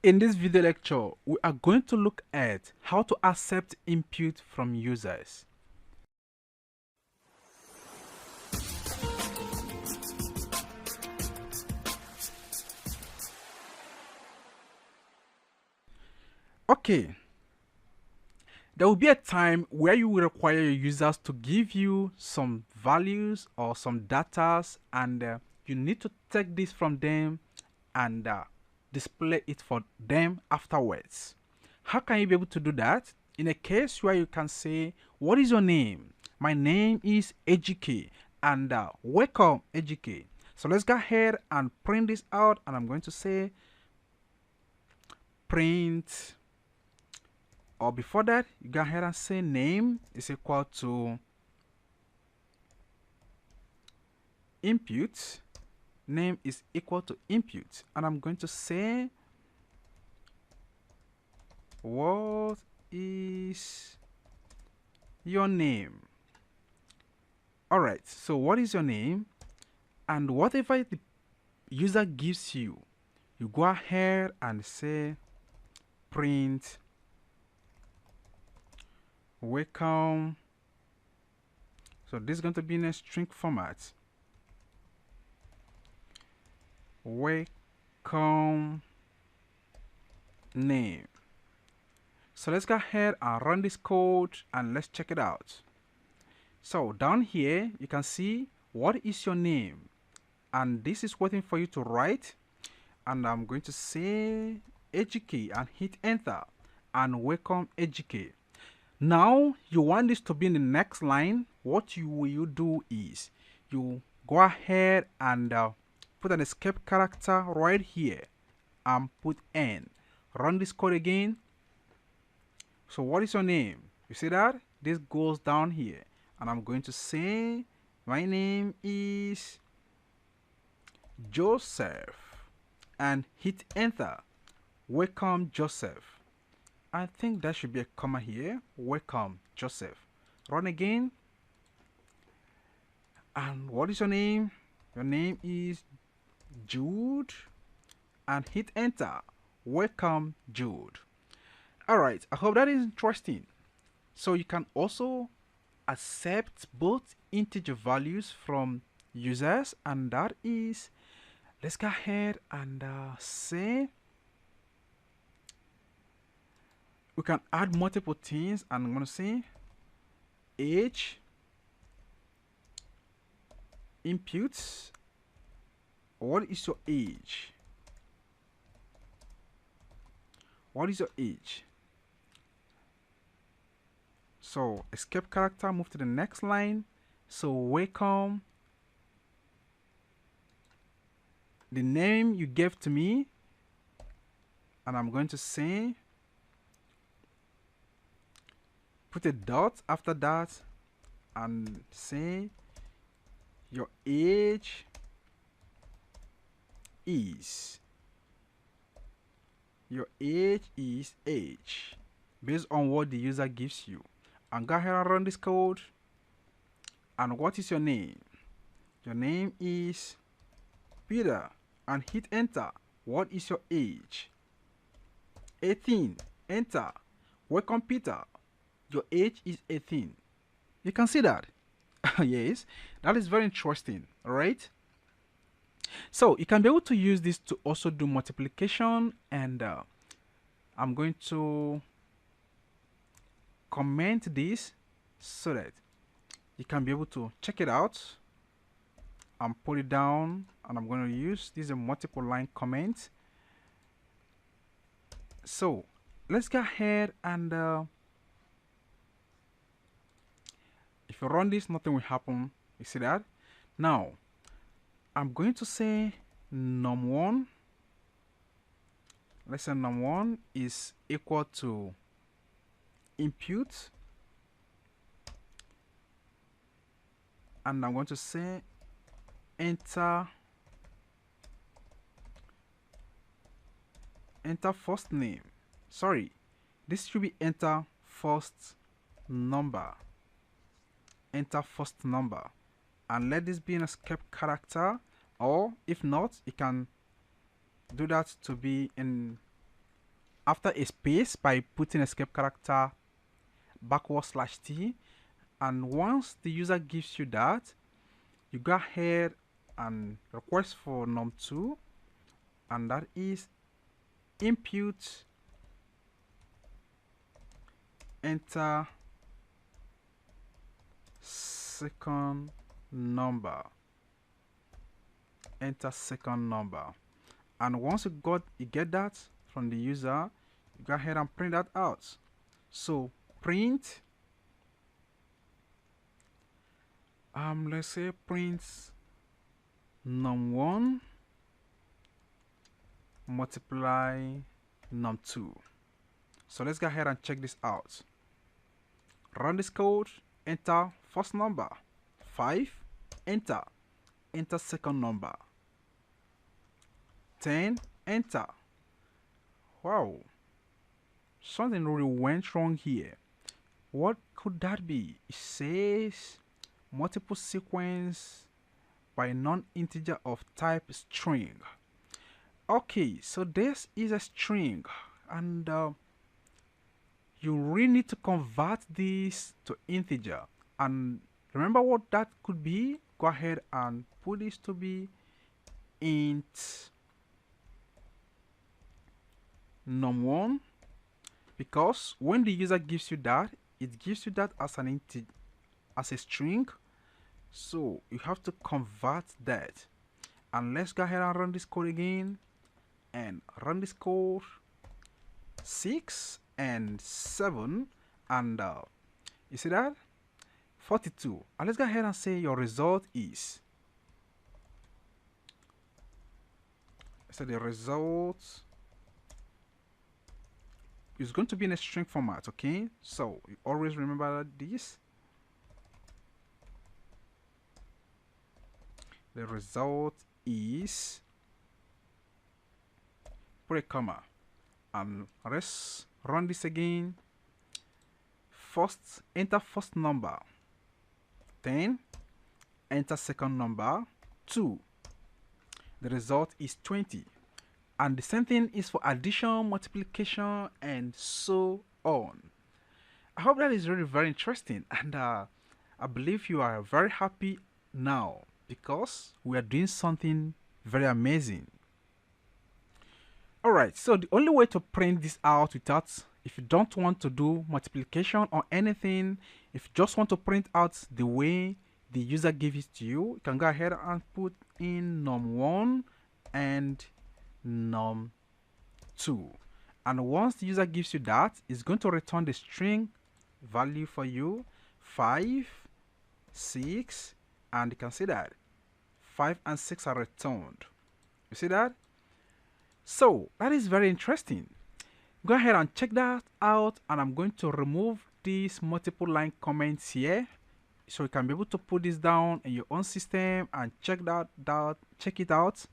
In this video lecture, we are going to look at how to accept input from users. Okay, there will be a time where you will require your users to give you some values or some datas, and you need to take this from them and display it for them afterwards. How can you be able to do that? In a case where you can say, what is your name? My name is Ejike, and welcome Ejike. So let's go ahead and print this out, and I'm going to say print, or before that, you go ahead and say name is equal to input. Name is equal to input, and I'm going to say what is your name. All right, so what is your name? And whatever the user gives you, you go ahead and say print welcome. So this is going to be in a string format. Welcome name. So let's go ahead and run this code and let's check it out. So down here you can see what is your name, and this is waiting for you to write, and I'm going to say Ejike and hit enter, and welcome Ejike. Now you want this to be in the next line. What you will do is you go ahead and put an escape character right here and put n. Run this code again. So what is your name? You see that? This goes down here, and I'm going to say my name is Joseph and hit enter. Welcome Joseph. I think there should be a comma here. Welcome Joseph. Run again. And what is your name? Your name is Jude and hit enter. Welcome Jude. Alright, I hope that is interesting. So you can also accept both integer values from users, and that is, let's go ahead and say we can add multiple things, and I'm going to say age inputs. What is your age? What is your age? So escape character, move to the next line. So welcome the name you gave to me, and I'm going to say put a dot after that and say your age is age based on what the user gives you. And go ahead and run this code. And what is your name? Your name is Peter and hit enter. What is your age? 18. Enter. Welcome Peter. Your age is 18. You can see that. Yes, that is very interesting. All right. So you can be able to use this to also do multiplication, and I'm going to comment this so that you can be able to check it out and put it down. And I'm going to use this a multiple line comment. So let's go ahead and if you run this, nothing will happen. You see that? Now I'm going to say num1. Let's say num1 is equal to input, and I'm going to say enter first name. Sorry, this should be enter first number. Enter first number, and let this be an escape character, or if not, you can do that to be in after a space by putting escape character /T, and once the user gives you that, you go ahead and request for num2, and that is input enter second number, and once you get that from the user, you go ahead and print that out. So print let's say print num1 multiply num2. So let's go ahead and check this out. Run this code, enter first number 5, enter second number 10, enter. Wow, something really went wrong here. What could that be? It says multiple sequence by non-integer of type string. Okay, so this is a string, and you really need to convert this to integer. And remember what that could be? Go ahead and put this to be int num1, because when the user gives you that, it gives you that as an integer, as a string. So you have to convert that. And let's go ahead and run this code again, and run this code 6 and 7, and you see that 42. And let's go ahead and say your result is, so the result is going to be in a string format. Okay, so you always remember this. The result is, put a comma, and let's run this again. First, enter first number 10, enter second number 2. The result is 20. And the same thing is for addition, multiplication, and so on. I hope that is really very interesting, and I believe you are very happy now, because we are doing something very amazing. Alright, so the only way to print this out without, if you don't want to do multiplication or anything, if you just want to print out the way the user gives it to you, you can go ahead and put in num1 and num2. And once the user gives you that, it's going to return the string value for you, 5, 6, and you can see that 5 and 6 are returned. You see that? So that is very interesting. Go ahead and check that out, and I'm going to remove these multiple line comments here, so you can be able to put this down in your own system and check it out.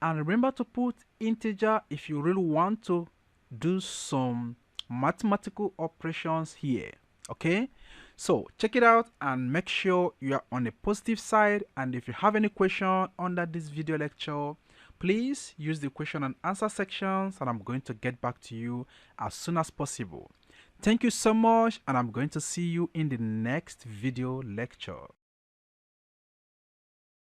And remember to put integer if you really want to do some mathematical operations here. Okay, so check it out and make sure you are on the positive side. And if you have any question under this video lecture, please use the question and answer sections, and I'm going to get back to you as soon as possible. Thank you so much, and I'm going to see you in the next video lecture.